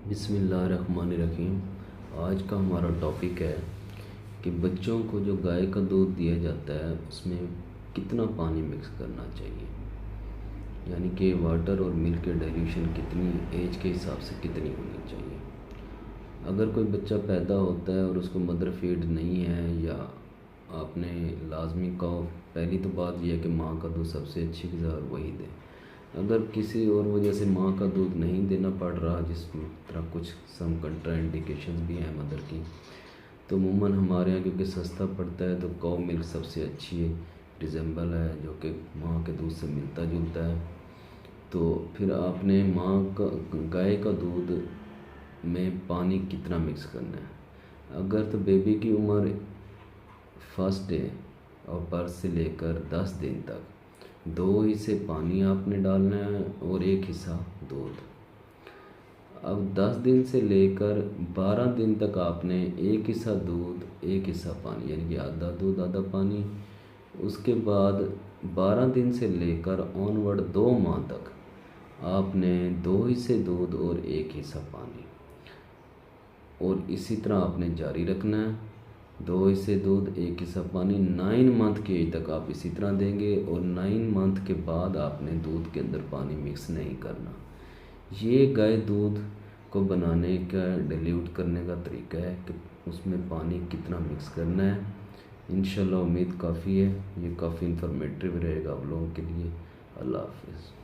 बिस्मिल्लाहिर्रहमानिर्रहीम। आज का हमारा टॉपिक है कि बच्चों को जो गाय का दूध दिया जाता है उसमें कितना पानी मिक्स करना चाहिए, यानी कि वाटर और मिल्क के डाइल्यूशन कितनी एज के हिसाब से कितनी होनी चाहिए। अगर कोई बच्चा पैदा होता है और उसको मदर फीड नहीं है या आपने लाजमी कहो, पहली तो बात यह है कि माँ का दूध सबसे अच्छी ग़िज़ा और वही दें। अगर किसी और वजह से माँ का दूध नहीं देना पड़ रहा, जिस तरह कुछ सम कंट्रा इंडिकेशंस भी हैं मदर की, तो अमूमन हमारे यहाँ क्योंकि सस्ता पड़ता है तो काउ मिल्क सबसे अच्छी है, रिजेंबल है, जो कि माँ के दूध से मिलता जुलता है। तो फिर आपने गाय का दूध में पानी कितना मिक्स करना है। अगर तो बेबी की उम्र फर्स्ट डे और बर्थ से लेकर 10 दिन तक 2 हिस्से पानी आपने डालना है और 1 हिस्सा दूध। अब 10 दिन से लेकर 12 दिन तक आपने 1 हिस्सा दूध 1 हिस्सा पानी, यानी कि आधा दूध आधा पानी। उसके बाद 12 दिन से लेकर ऑनवर्ड 2 माह तक आपने 2 हिस्से दूध और 1 हिस्सा पानी, और इसी तरह आपने जारी रखना है। 2 हिस्से दूध 1 हिस्सा पानी 9 मंथ की एज तक आप इसी तरह देंगे, और 9 मंथ के बाद आपने दूध के अंदर पानी मिक्स नहीं करना। ये गाय दूध को बनाने का, डिल्यूट करने का तरीका है कि उसमें पानी कितना मिक्स करना है। इंशाल्लाह उम्मीद काफ़ी है, ये काफ़ी इंफॉर्मेटिव रहेगा आप लोगों के लिए। अल्लाह हाफ़िज़।